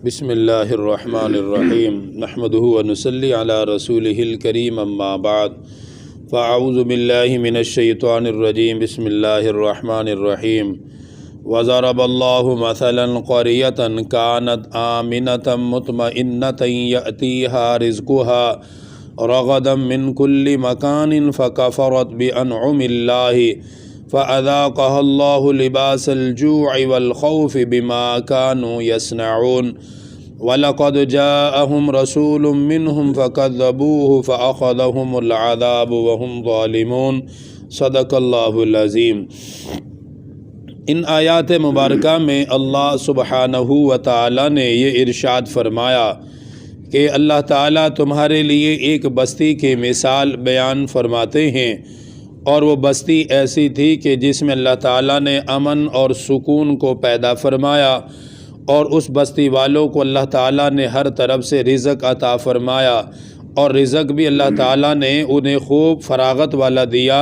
بسم اللہ الرحمن الرحیم نحمده ونصلی علی رسولہ الکریم اما بعد فاعوذ باللہ من الشیطان الرجیم بسم اللہ الرحمن الرحیم وضرب اللہ مثلا قریۃ کانت آمنۃ مطمئنۃ یأتیہا رزقها رغدا من کل مکان فکفرت بانعم اللہ فأذاقها الله لباس الجوع والخوف بما كانوا يصنعون وَلَقَدْ جَاءَهُمْ رَسُولٌ مِّنْهُمْ فَكَذَّبُوهُ فَأَخَذَهُمُ الْعَذَابُ وَهُمْ ظَالِمُونَ صدق اللہ العظیم۔ ان آیات مبارکہ میں اللہ سبحانہ و تعالی نے یہ ارشاد فرمایا کہ اللہ تعالیٰ تمہارے لیے ایک بستی کی مثال بیان فرماتے ہیں، اور وہ بستی ایسی تھی کہ جس میں اللہ تعالیٰ نے امن اور سکون کو پیدا فرمایا، اور اس بستی والوں کو اللہ تعالیٰ نے ہر طرف سے رزق عطا فرمایا، اور رزق بھی اللہ تعالیٰ نے انہیں خوب فراغت والا دیا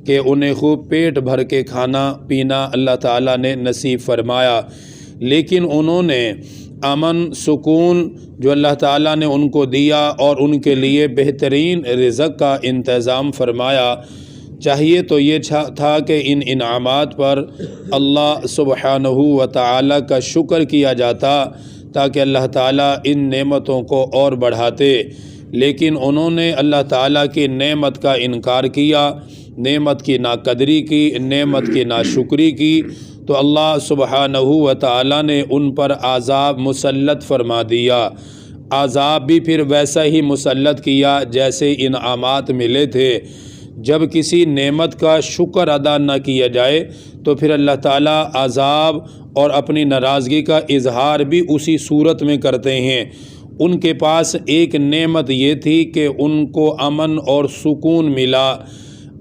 کہ انہیں خوب پیٹ بھر کے کھانا پینا اللہ تعالیٰ نے نصیب فرمایا۔ لیکن انہوں نے امن سکون جو اللہ تعالیٰ نے ان کو دیا اور ان کے لیے بہترین رزق کا انتظام فرمایا، چاہیے تو یہ تھا کہ ان انعامات پر اللہ سبحانہ و تعالیٰ کا شکر کیا جاتا تاکہ اللہ تعالیٰ ان نعمتوں کو اور بڑھاتے، لیکن انہوں نے اللہ تعالیٰ کی نعمت کا انکار کیا، نعمت کی ناقدری کی، نعمت کی ناشکری کی، تو اللہ سبحانہ و تعالیٰ نے ان پر عذاب مسلط فرما دیا۔ عذاب بھی پھر ویسا ہی مسلط کیا جیسے انعامات ملے تھے۔ جب کسی نعمت کا شکر ادا نہ کیا جائے تو پھر اللہ تعالیٰ عذاب اور اپنی ناراضگی کا اظہار بھی اسی صورت میں کرتے ہیں۔ ان کے پاس ایک نعمت یہ تھی کہ ان کو امن اور سکون ملا،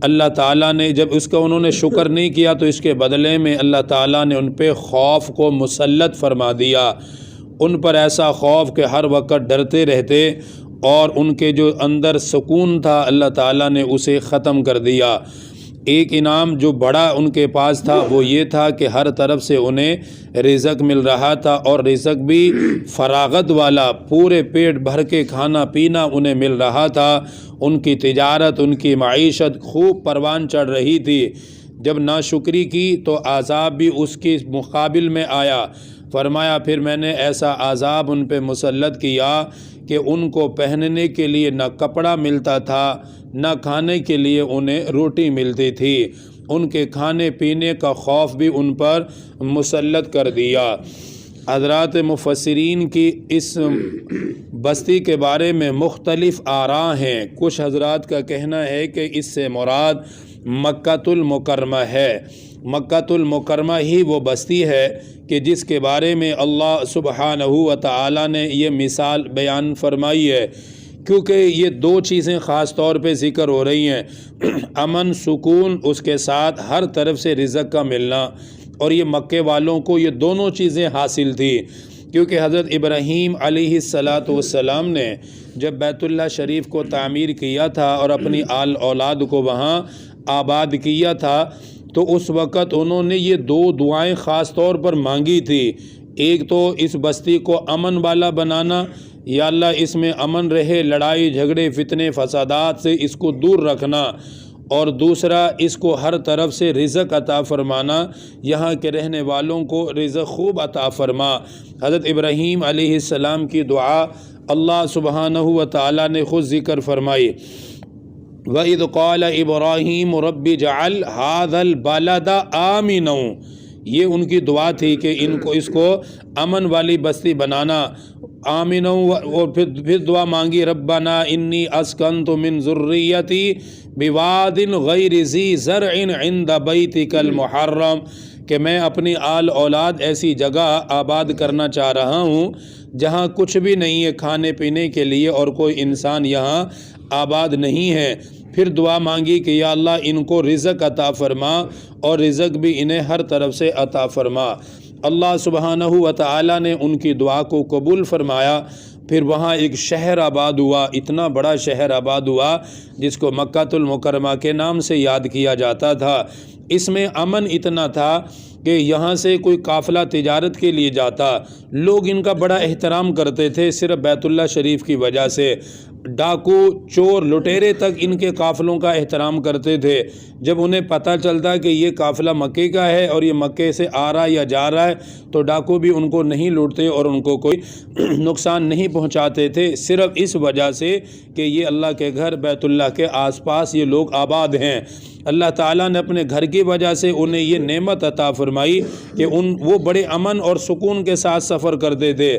اللہ تعالیٰ نے جب اس کا انہوں نے شکر نہیں کیا تو اس کے بدلے میں اللہ تعالیٰ نے ان پہ خوف کو مسلط فرما دیا، ان پر ایسا خوف کہ ہر وقت ڈرتے رہتے، اور ان کے جو اندر سکون تھا اللہ تعالیٰ نے اسے ختم کر دیا۔ ایک انعام جو بڑا ان کے پاس تھا وہ یہ تھا کہ ہر طرف سے انہیں رزق مل رہا تھا، اور رزق بھی فراغت والا، پورے پیٹ بھر کے کھانا پینا انہیں مل رہا تھا۔ ان کی تجارت، ان کی معیشت خوب پروان چڑھ رہی تھی۔ جب ناشکری کی تو عذاب بھی اس کے مقابل میں آیا۔ فرمایا پھر میں نے ایسا عذاب ان پہ مسلط کیا کہ ان کو پہننے کے لیے نہ کپڑا ملتا تھا، نہ کھانے کے لیے انہیں روٹی ملتی تھی، ان کے کھانے پینے کا خوف بھی ان پر مسلط کر دیا۔ حضرات مفسرین کی اس بستی کے بارے میں مختلف آراء ہیں۔ کچھ حضرات کا کہنا ہے کہ اس سے مراد مکۃ المکرمہ ہے۔ مکۃ المکرمہ ہی وہ بستی ہے کہ جس کے بارے میں اللہ سبحانہ و تعالیٰ نے یہ مثال بیان فرمائی ہے، کیونکہ یہ دو چیزیں خاص طور پہ ذکر ہو رہی ہیں، امن سکون، اس کے ساتھ ہر طرف سے رزق کا ملنا، اور یہ مکے والوں کو یہ دونوں چیزیں حاصل تھی، کیونکہ حضرت ابراہیم علیہ السلام نے جب بیت اللہ شریف کو تعمیر کیا تھا اور اپنی آل اولاد کو وہاں آباد کیا تھا، تو اس وقت انہوں نے یہ دو دعائیں خاص طور پر مانگی تھی۔ ایک تو اس بستی کو امن والا بنانا، یا اللہ اس میں امن رہے، لڑائی جھگڑے فتنے فسادات سے اس کو دور رکھنا، اور دوسرا اس کو ہر طرف سے رزق عطا فرمانا، یہاں کے رہنے والوں کو رزق خوب عطا فرما۔ حضرت ابراہیم علیہ السلام کی دعا اللہ سبحانہ و تعالیٰ نے خود ذکر فرمائی، وَإِذْ قَالَ إِبْرَاهِيمُ رَبِّ اجْعَلْ هَٰذَا الْبَلَدَ آمِنًا، یہ ان کی دعا تھی کہ اس کو امن والی بستی بنانا، آمنًا، اور پھر دعا مانگی، رَبَّنَا إِنِّي أَسْكَنْتُ مِنْ ذُرِّيَّتِي بِوَادٍ غَيْرِ ذِي زَرْعٍ عِنْدَ بَيْتِكَ الْمُحَرَّمِ، کہ میں اپنی آل اولاد ایسی جگہ آباد کرنا چاہ رہا ہوں جہاں کچھ بھی نہیں ہے کھانے پینے کے لیے، اور کوئی انسان یہاں آباد نہیں ہے۔ پھر دعا مانگی کہ یا اللہ ان کو رزق عطا فرما، اور رزق بھی انہیں ہر طرف سے عطا فرما۔ اللہ سبحانہ و تعالیٰ نے ان کی دعا کو قبول فرمایا۔ پھر وہاں ایک شہر آباد ہوا، اتنا بڑا شہر آباد ہوا جس کو مکۃ المکرمہ کے نام سے یاد کیا جاتا تھا۔ اس میں امن اتنا تھا کہ یہاں سے کوئی قافلہ تجارت کے لیے جاتا، لوگ ان کا بڑا احترام کرتے تھے صرف بیت اللہ شریف کی وجہ سے۔ ڈاکو، چور، لٹیرے تک ان کے قافلوں کا احترام کرتے تھے۔ جب انہیں پتہ چلتا کہ یہ قافلہ مکے کا ہے اور یہ مکے سے آ رہا ہے یا جا رہا ہے تو ڈاکو بھی ان کو نہیں لوٹتے اور ان کو کوئی نقصان نہیں پہنچاتے تھے، صرف اس وجہ سے کہ یہ اللہ کے گھر بیت اللہ کے آس پاس یہ لوگ آباد ہیں۔ اللہ تعالیٰ نے اپنے گھر کی وجہ سے انہیں یہ نعمت عطا فرمائی کہ وہ بڑے امن اور سکون کے ساتھ سفر کرتے تھے۔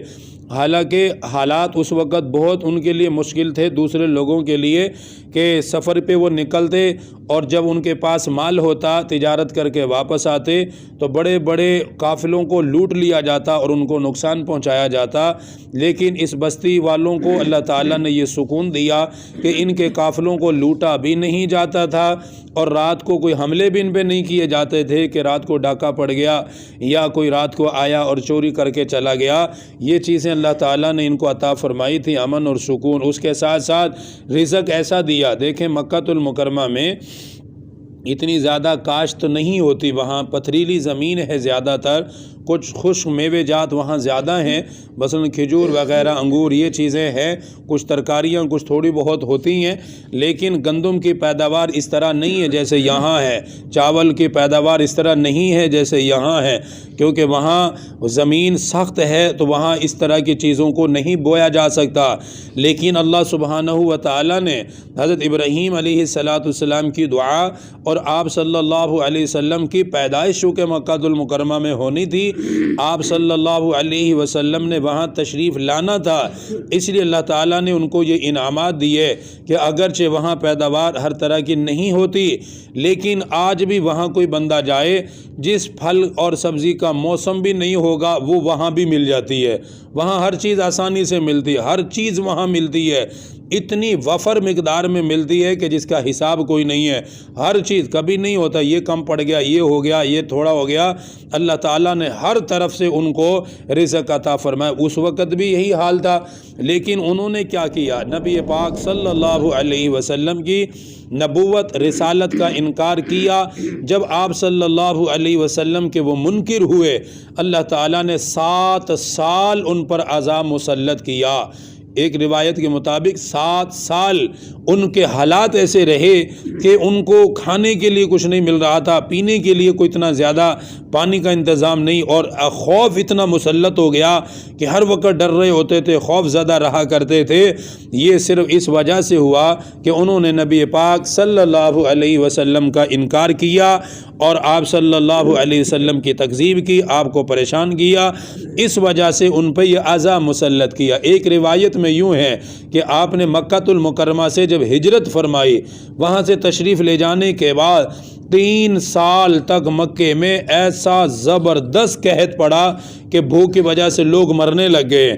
حالانکہ حالات اس وقت بہت ان کے لیے مشکل تھے دوسرے لوگوں کے لیے کہ سفر پہ وہ نکلتے اور جب ان کے پاس مال ہوتا تجارت کر کے واپس آتے تو بڑے بڑے قافلوں کو لوٹ لیا جاتا اور ان کو نقصان پہنچایا جاتا۔ لیکن اس بستی والوں کو اللہ تعالیٰ نے یہ سکون دیا کہ ان کے قافلوں کو لوٹا بھی نہیں جاتا تھا اور رات کو کوئی حملے بھی ان پہ نہیں کیے جاتے تھے کہ رات کو ڈاکہ پڑ گیا یا کوئی رات کو آیا اور چوری کر کے چلا گیا۔ یہ چیزیں اللہ تعالیٰ نے ان کو عطا فرمائی تھی، امن اور سکون۔ اس کے ساتھ ساتھ رزق ایسا دیا، دیکھیں مکہ المکرمہ میں اتنی زیادہ کاشت نہیں ہوتی، وہاں پتھریلی زمین ہے زیادہ تر، کچھ خشک میوے جات وہاں زیادہ ہیں، مثلا کھجور وغیرہ، انگور، یہ چیزیں ہیں، کچھ ترکاریاں کچھ تھوڑی بہت ہوتی ہیں، لیکن گندم کی پیداوار اس طرح نہیں ہے جیسے یہاں ہے، چاول کی پیداوار اس طرح نہیں ہے جیسے یہاں ہے، کیونکہ وہاں زمین سخت ہے تو وہاں اس طرح کی چیزوں کو نہیں بویا جا سکتا۔ لیکن اللہ سبحانہ و تعالیٰ نے حضرت ابراہیم علیہ السلام کی دعا اور آپ صلی اللہ علیہ وسلم کی پیدائش چونکہ مکہ المکرمہ میں ہونی تھی، آپ صلی اللہ علیہ وسلم نے وہاں تشریف لانا تھا، اس لیے اللہ تعالیٰ نے ان کو یہ انعامات دیے کہ اگرچہ وہاں پیداوار ہر طرح کی نہیں ہوتی لیکن آج بھی وہاں کوئی بندہ جائے جس پھل اور سبزی کا موسم بھی نہیں ہوگا وہ وہاں بھی مل جاتی ہے، وہاں ہر چیز آسانی سے ملتی ہے، ہر چیز وہاں ملتی ہے، اتنی وفر مقدار میں ملتی ہے کہ جس کا حساب کوئی نہیں ہے، ہر چیز کبھی نہیں ہوتا یہ کم پڑ گیا، یہ ہو گیا، یہ تھوڑا ہو گیا، اللہ تعالیٰ نے ہر طرف سے ان کو رزق عطا فرمایا۔ اس وقت بھی یہی حال تھا، لیکن انہوں نے کیا کیا، نبی پاک صلی اللہ علیہ وسلم کی نبوت رسالت کا انکار کیا۔ جب آپ صلی اللہ علیہ وسلم کے وہ منکر ہوئے، اللہ تعالیٰ نے 7 سال ان پر عذاب مسلط کیا۔ ایک روایت کے مطابق 7 سال ان کے حالات ایسے رہے کہ ان کو کھانے کے لیے کچھ نہیں مل رہا تھا، پینے کے لیے کوئی اتنا زیادہ پانی کا انتظام نہیں، اور خوف اتنا مسلط ہو گیا کہ ہر وقت ڈر رہے ہوتے تھے، خوف زدہ رہا کرتے تھے۔ یہ صرف اس وجہ سے ہوا کہ انہوں نے نبی پاک صلی اللہ علیہ وسلم کا انکار کیا اور آپ صلی اللہ علیہ وسلم کی تکذیب کی، آپ کو پریشان کیا، اس وجہ سے ان پہ یہ عذاب مسلط کیا۔ ایک روایت میں یوں ہے کہ آپ نے مکہ المکرمہ سے جب ہجرت فرمائی، وہاں سے تشریف لے جانے کے بعد 3 سال تک مکے میں ایسا زبردست قحط پڑا کہ بھوک کی وجہ سے لوگ مرنے لگ گئے،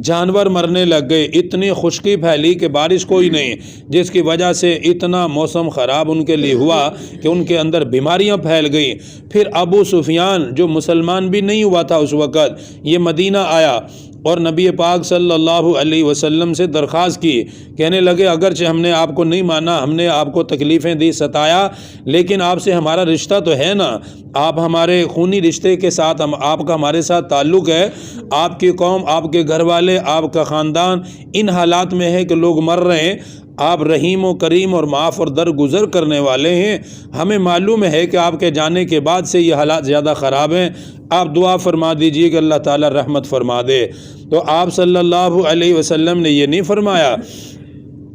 جانور مرنے لگ گئے، اتنی خشکی پھیلی کہ بارش کوئی نہیں، جس کی وجہ سے اتنا موسم خراب ان کے لیے ہوا کہ ان کے اندر بیماریاں پھیل گئیں۔ پھر ابو سفیان جو مسلمان بھی نہیں ہوا تھا اس وقت، یہ مدینہ آیا اور نبی پاک صلی اللہ علیہ وسلم سے درخواست کی، کہنے لگے اگرچہ ہم نے آپ کو نہیں مانا، ہم نے آپ کو تکلیفیں دی، ستایا، لیکن آپ سے ہمارا رشتہ تو ہے نا، آپ ہمارے خونی رشتے کے ساتھ آپ کا ہمارے ساتھ تعلق ہے، آپ کی قوم، آپ کے گھر والے، آپ کا خاندان ان حالات میں ہے کہ لوگ مر رہے ہیں، آپ رحیم و کریم اور معاف اور درگزر کرنے والے ہیں، ہمیں معلوم ہے کہ آپ کے جانے کے بعد سے یہ حالات زیادہ خراب ہیں، آپ دعا فرما دیجئے کہ اللہ تعالیٰ رحمت فرما دے۔ تو آپ صلی اللہ علیہ وسلم نے یہ نہیں فرمایا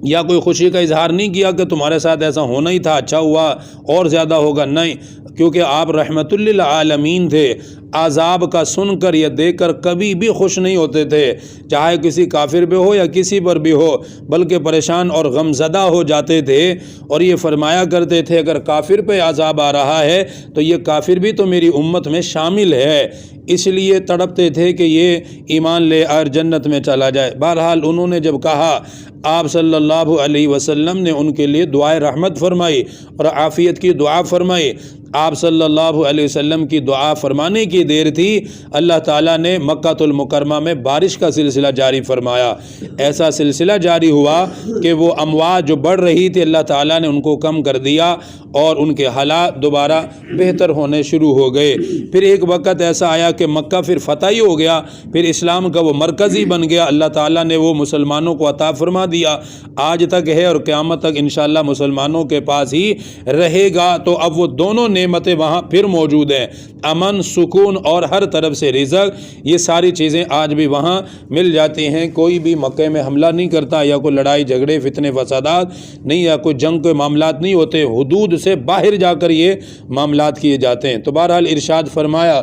یا کوئی خوشی کا اظہار نہیں کیا کہ تمہارے ساتھ ایسا ہونا ہی تھا، اچھا ہوا اور زیادہ ہوگا، نہیں، کیونکہ آپ رحمت للعالمین تھے، عذاب کا سن کر یا دیکھ کر کبھی بھی خوش نہیں ہوتے تھے، چاہے کسی کافر پہ ہو یا کسی پر بھی ہو، بلکہ پریشان اور غمزدہ ہو جاتے تھے، اور یہ فرمایا کرتے تھے اگر کافر پہ عذاب آ رہا ہے تو یہ کافر بھی تو میری امت میں شامل ہے، اس لیے تڑپتے تھے کہ یہ ایمان لے اور جنت میں چلا جائے۔ بہرحال انہوں نے جب کہا، آپ صلی اللہ علیہ وسلم نے ان کے لیے دعائے رحمت فرمائی اور عافیت کی دعا فرمائی۔ آپ صلی اللہ علیہ وسلم کی دعا فرمانے کی دیر تھی، اللہ تعالیٰ نے مکہ المکرمہ میں بارش کا سلسلہ جاری فرمایا۔ ایسا سلسلہ جاری ہوا کہ وہ امواج جو بڑھ رہی تھی اللہ تعالیٰ نے ان کو کم کر دیا اور ان کے حالات دوبارہ بہتر ہونے شروع ہو گئے۔ پھر ایک وقت ایسا آیا کہ مکہ پھر فتح ہی ہو گیا، پھر اسلام کا وہ مرکز ہی بن گیا، اللہ تعالیٰ نے وہ مسلمانوں کو عطا فرما دیا، آج تک ہے اور قیامت تک انشاءاللہ مسلمانوں کے پاس ہی رہے گا۔ تو اب وہ دونوں نعمتیں وہاں پھر موجود ہیں، امن، سکون اور ہر طرف سے رزق، یہ ساری چیزیں آج بھی وہاں مل جاتی ہیں۔ کوئی بھی مکے میں حملہ نہیں کرتا، یا کوئی لڑائی جھگڑے فتنے فسادات نہیں، یا کوئی جنگ کے معاملات نہیں ہوتے، حدود سے باہر جا کر یہ معاملات کیے جاتے ہیں۔ تو بہرحال ارشاد فرمایا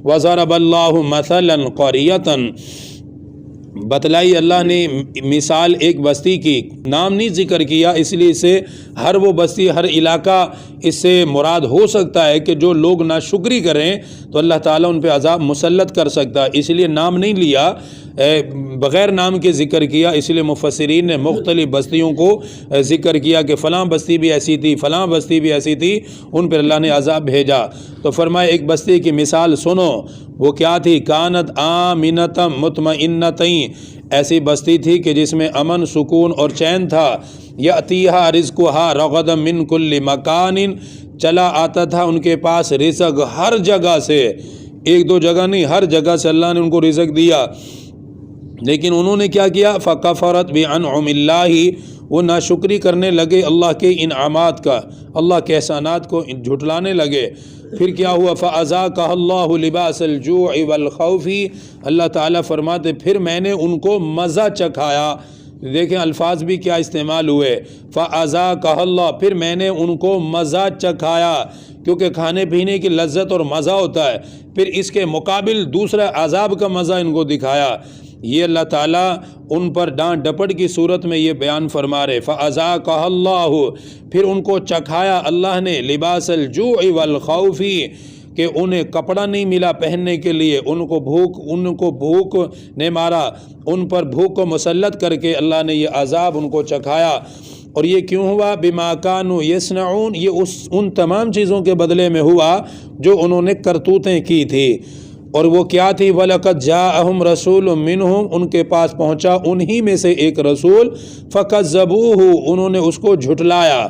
وَضَرَبَ اللَّهُ مَثَلًا قَرْيَةً، بتلائی اللہ نے مثال ایک بستی کی، نام نہیں ذکر کیا، اس لیے اسے ہر وہ بستی، ہر علاقہ اس سے مراد ہو سکتا ہے کہ جو لوگ ناشکری کریں تو اللہ تعالیٰ ان پہ عذاب مسلط کر سکتا ہے، اس لیے نام نہیں لیا، بغیر نام کے ذکر کیا۔ اس لیے مفسرین نے مختلف بستیوں کو ذکر کیا کہ فلاں بستی بھی ایسی تھی، فلاں بستی بھی ایسی تھی، ان پر اللہ نے عذاب بھیجا۔ تو فرمایا ایک بستی کی مثال سنو، وہ کیا تھی؟ کانت آمنتم مطمئنتین، ایسی بستی تھی کہ جس میں امن، سکون اور چین تھا۔ یأتیہا رزقہا رغدا من کل مکان، چلا آتا تھا ان کے پاس رزق ہر جگہ سے، ایک دو جگہ نہیں، ہر جگہ سے اللہ نے ان کو رزق دیا۔ لیکن انہوں نے کیا کیا؟ فکفرت بانعم اللہ، وہ ناشکری کرنے لگے اللہ کے انعامات کا، اللہ کے احسانات کو جھٹلانے لگے۔ پھر کیا ہوا؟ فَأَذَاقَهَا اللَّهُ لِبَاسَ الْجُوعِ وَالْخَوْفِ، اللہ تعالیٰ فرماتے پھر میں نے ان کو مزہ چکھایا۔ دیکھیں الفاظ بھی کیا استعمال ہوئے، فَأَذَاقَهَا اللَّهُ، پھر میں نے ان کو مزہ چکھایا، کیونکہ کھانے پینے کی لذت اور مزہ ہوتا ہے، پھر اس کے مقابل دوسرا عذاب کا مزہ ان کو دکھایا۔ یہ اللہ تعالیٰ ان پر ڈانٹ ڈپٹ کی صورت میں یہ بیان فرما رہے، فَأَذَاقَهَا اللَّهُ، پھر ان کو چکھایا اللہ نے، لباس الجوع والخوف، کہ انہیں کپڑا نہیں ملا پہننے کے لیے، ان کو بھوک نے مارا، ان پر بھوک کو مسلط کر کے اللہ نے یہ عذاب ان کو چکھایا۔ اور یہ کیوں ہوا؟ بما کانوا یصنعون، یہ ان تمام چیزوں کے بدلے میں ہوا جو انہوں نے کرتوتیں کی تھی۔ اور وہ کیا تھی؟ وَلَقَدْ جَاءَهُمْ رَسُولٌ مِّنْهُمْ، ان کے پاس پہنچا انہی میں سے ایک رسول، فَكَذَّبُوهُ، انہوں نے اس کو جھٹلایا۔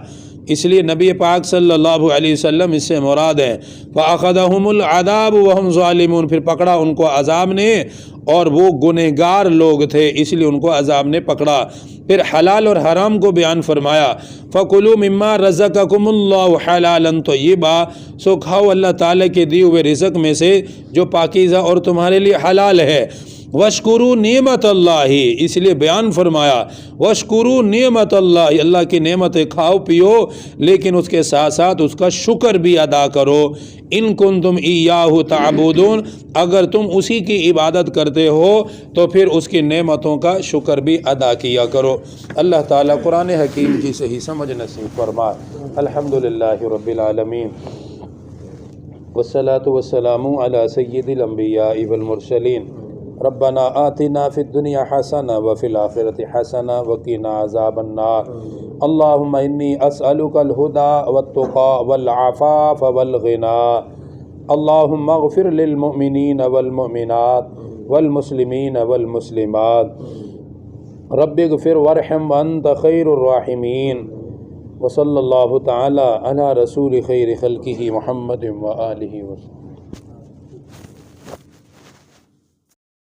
اس لیے نبی پاک صلی اللہ علیہ وسلم اس سے مراد ہے۔ فَأَخَذَهُمُ الْعَذَابُ وَهُمْ ظَالِمُونَ، پھر پکڑا ان کو عذاب نے اور وہ گنہگار لوگ تھے، اس لیے ان کو عذاب نے پکڑا۔ پھر حلال اور حرام کو بیان فرمایا، فَكُلُوا مِمَّا رَزَقَكُمُ اللَّهُ حَلَالًا طَيِّبًا، سو کھاؤ اللہ تعالیٰ کے دیے ہوئے رزق میں سے جو پاکیزہ اور تمہارے لیے حلال ہے۔ وَاشْكُرُوا نعمت اللہ، اس لیے بیان فرمایا وَاشْكُرُوا نعمت اللہ، اللہ کی نعمتیں کھاؤ پیو، لیکن اس کے ساتھ ساتھ اس کا شکر بھی ادا کرو۔ ان کنتم ایاہ تعبدون، اگر تم اسی کی عبادت کرتے ہو تو پھر اس کی نعمتوں کا شکر بھی ادا کیا کرو۔ اللہ تعالیٰ قرآن حکیم کی صحیح سمجھ نصیب فرمائے۔ الحمدللہ رب العالمین، والصلاة والسلام علی سید الانبیاء والمرسلین۔ ربنا آتنا فی الدنیا حسنہ وفی الآخرۃ حسنہ وقنا عذاب النار۔ اللہم انی اسألک الہدی والتقی والعفاف والغنی۔ اللہم اغفر للمؤمنین والمؤمنات والمسلمین والمسلمات، رب اغفر وارحم وانت خیر الراحمین۔ وصلی اللہ تعالی علی رسول خیر خلقہ محمد وآلہ وسلم۔